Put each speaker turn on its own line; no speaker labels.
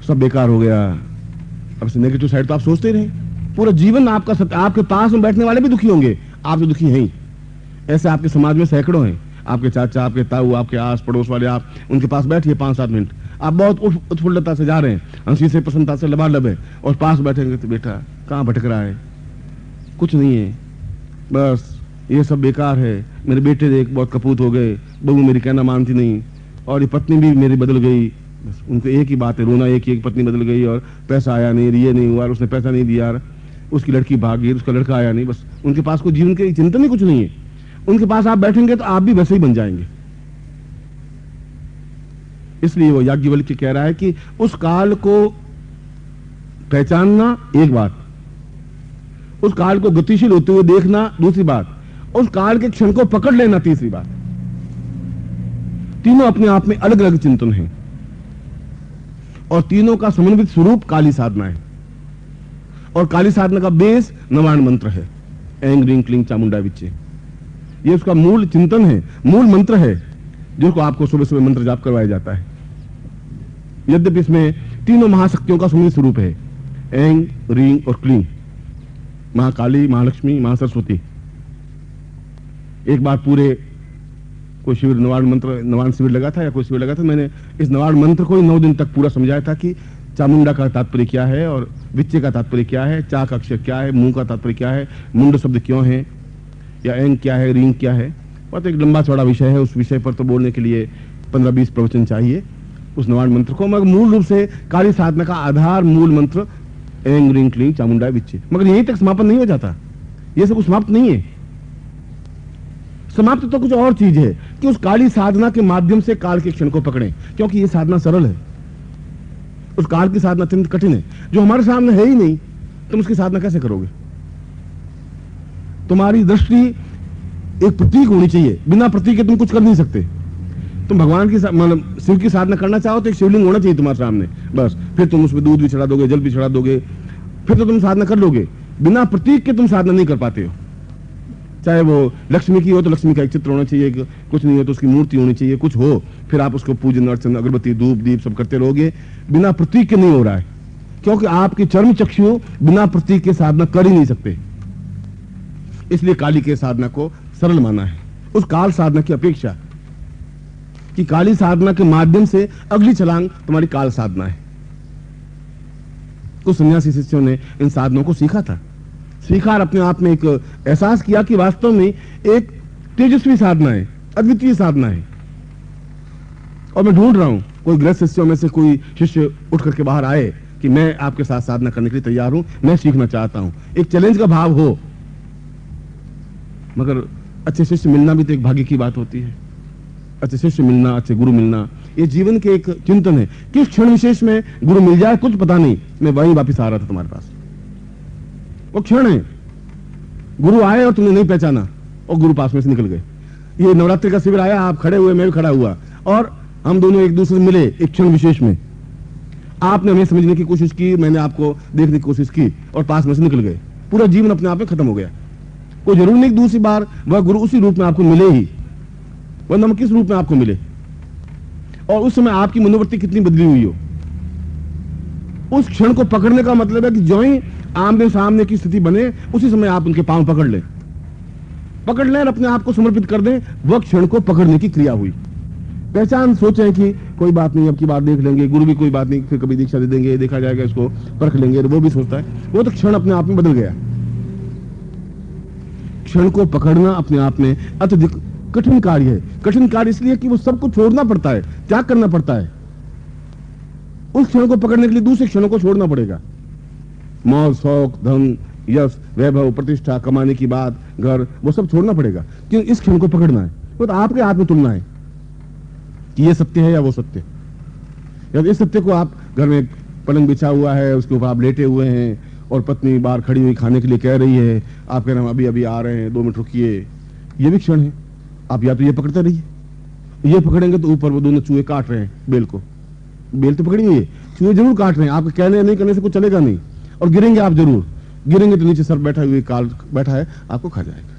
सब बेकार हो गया। अब से नेगेटिव साइड तो आप सोचते ही रहे, पूरा जीवन आपका आपके पास में बैठने वाले भी दुखी होंगे, आप तो दुखी हैं ही। ऐसे आपके समाज में सैकड़ों हैं, आपके चाचा, आपके ताऊ, आपके आस पड़ोस वाले, आप उनके पास बैठिए 5-7 मिनट, आप बहुत उत्फुल्लता से जा रहे हैं, हंसी से प्रसन्नता से लबालब है, और पास बैठेंगे तो बेटा कहाँ भटक रहा है, कुछ नहीं है, बस ये सब बेकार है, मेरे बेटे देख बहुत कपूत हो गए, बहू मेरी कहना मानती नहीं, और ये पत्नी भी मेरी बदल गई, बस उनको एक ही बात है, रोना एक ही, पत्नी बदल गई और पैसा आया नहीं, ये नहीं हुआ, उसने पैसा नहीं दिया, उसकी लड़की भाग गई, उसका लड़का आया नहीं, बस उनके पास कोई जीवन के चिंतन ही कुछ नहीं है। उनके पास आप बैठेंगे तो आप भी वैसे ही बन जाएंगे। इसलिए वो याज्ञवल्क्य कह रहा है कि उस काल को पहचानना एक बात, उस काल को गतिशील होते हुए देखना दूसरी बात, उस काल के क्षण को पकड़ लेना तीसरी बात। तीनों अपने आप में अलग अलग चिंतन हैं और तीनों का समन्वित स्वरूप काली साधना है। और काली साधना का बेस नवाण मंत्र है, ऐं ह्रीं क्लीं चामुंडा विच्चे। ये उसका मूल चिंतन है, मूल मंत्र है, जिसको आपको सुबह सुबह मंत्र जाप करवाया जाता है। यद्यपि इसमें तीनों महाशक्तियों का समन्वित स्वरूप है, ऐं ह्रीं और क्लीं, महाकाली, महालक्ष्मी, महासरस्वती। एक बार पूरे कोई शिविर, नवाण शिविर लगा था या कोई शिविर लगा था, मैंने इस नवाण मंत्र को 9 दिन तक पूरा समझाया था कि चामुंडा का तात्पर्य क्या है और विच्चे का तात्पर्य क्या है, चा का अक्षर क्या है, मुंह का तात्पर्य क्या है, मुंड शब्द क्यों है, या ऐं क्या है, रींग क्या है। और तो एक लंबा चौड़ा विषय है, उस विषय पर तो बोलने के लिए 15-20 प्रवचन चाहिए उस नवाण मंत्र को। मगर मूल रूप से काली साधना का आधार मूल मंत्र ऐं ह्रीं क्लीं चामुंडा विच्चे। मगर यहीं तक समापन नहीं हो जाता, ये सब समाप्त नहीं है। समाप्त तो कुछ और चीज है कि उस काली साधना के माध्यम से काल के क्षण को पकड़ें, क्योंकि ये साधना सरल है। उस काल की साधना अत्यंत कठिन है, जो हमारे सामने है ही नहीं, तुम उसकी साधना कैसे करोगे? तुम्हारी दृष्टि एक प्रतीक होनी चाहिए, बिना प्रतीक के तुम कुछ कर नहीं सकते। तुम भगवान की मतलब शिव की साधना करना चाहो तो एक शिवलिंग होना चाहिए तुम्हारे सामने, बस। फिर तुम उसमें दूध भी चढ़ा दोगे, जल भी चढ़ा दोगे, फिर तो तुम साधना कर लोगे। बिना प्रतीक के तुम साधना नहीं कर पाते हो। चाहे वो लक्ष्मी की हो तो लक्ष्मी का एक चित्र होना चाहिए, कुछ नहीं हो तो उसकी मूर्ति होनी चाहिए, कुछ हो फिर आप उसको पूजन अर्चन अगरबत्ती धूप दीप सब करते रहोगे। बिना प्रतीक के नहीं हो रहा है, क्योंकि आपके चर्म चक्षु बिना प्रतीक के साधना कर ही नहीं सकते। इसलिए काली के साधना को सरल माना है उस काल साधना की अपेक्षा, कि काली साधना के माध्यम से अगली छलांग तुम्हारी काल साधना है। कुछ सन्यासी शिष्यों ने इन साधनों को सीखा था, सीखा और अपने आप में एक एहसास किया कि वास्तव में एक तेजस्वी साधना है, अद्वितीय साधना है। और मैं ढूंढ रहा हूं कोई गृहस्थ शिष्यों में से कोई शिष्य उठ करके बाहर आए कि मैं आपके साथ साधना करने के लिए तैयार हूं, मैं सीखना चाहता हूं। एक चैलेंज का भाव हो। मगर अच्छे शिष्य मिलना भी तो एक भाग्य की बात होती है। अच्छे शिष्य मिलना, अच्छे गुरु मिलना, ये जीवन के एक चिंतन है। किस क्षण विशेष में गुरु मिल जाए कुछ पता नहीं। मैं वहीं वापिस आ रहा था तुम्हारे पास, वो क्षण है, गुरु आए और तुमने नहीं पहचाना और गुरु पास में से निकल गए। ये नवरात्रि का शिविर आया, आप खड़े हुए, मैं भी खड़ा हुआ और हम दोनों एक दूसरे से मिले एक क्षण विशेष में। आपने हमें समझने की कोशिश की, मैंने आपको देखने की कोशिश की और पास में से निकल गए। पूरा जीवन अपने आप में खत्म हो गया। कोई जरूर नहीं दूसरी बार वह गुरु उसी रूप में आपको मिले ही, वरना हम किस रूप में आपको मिले और उस समय आपकी मनोवृत्ति कितनी बदली हुई हो। उस क्षण को पकड़ने का मतलब है कि जो ही आमने सामने की स्थिति बने उसी समय आप उनके पांव पकड़ लें और अपने आप को समर्पित कर दें। वह क्षण को पकड़ने की क्रिया हुई। पहचान सोचें कि कोई बात नहीं, अब की बात देख लेंगे, गुरु भी कोई बात नहीं, फिर कभी दीक्षा दे देंगे, देखा जाएगा, इसको परख लेंगे, वो भी सोचता है। वो तो क्षण अपने आप में बदल गया। क्षण को पकड़ना अपने आप में अत्यधिक कठिन कार्य है। कठिन कार्य इसलिए कि वो सब कुछ छोड़ना पड़ता है, त्याग करना पड़ता है। उस क्षण को पकड़ने के लिए दूसरे क्षणों को छोड़ना पड़ेगा। मौज, शौक, धन, यश, वैभव, प्रतिष्ठा, कमाने की बात, घर, वो सब छोड़ना पड़ेगा, क्यों? इस क्षण को पकड़ना है। वो तो आपके हाथ में तुलना है कि ये सत्य है या वो सत्य। या इस सत्य को आप घर में पलंग बिछा हुआ है, उसके ऊपर आप लेटे हुए हैं और पत्नी बाहर खड़ी हुई खाने के लिए कह रही है, आप कह रहे हैं अभी अभी आ रहे हैं, 2 मिनट रुकिए। ये भी क्षण है। आप या तो ये पकड़ते रहिए, ये पकड़ेंगे तो ऊपर वो दोनों चूहे काट रहे हैं बेल को। बेल तो पकड़ी हुई है, चूहे जरूर काट रहे हैं। आपके कहने नहीं करने से कुछ चलेगा नहीं, और गिरेंगे आप जरूर। गिरेंगे तो नीचे सर बैठा हुए काल बैठा है, आपको खा जाएगा।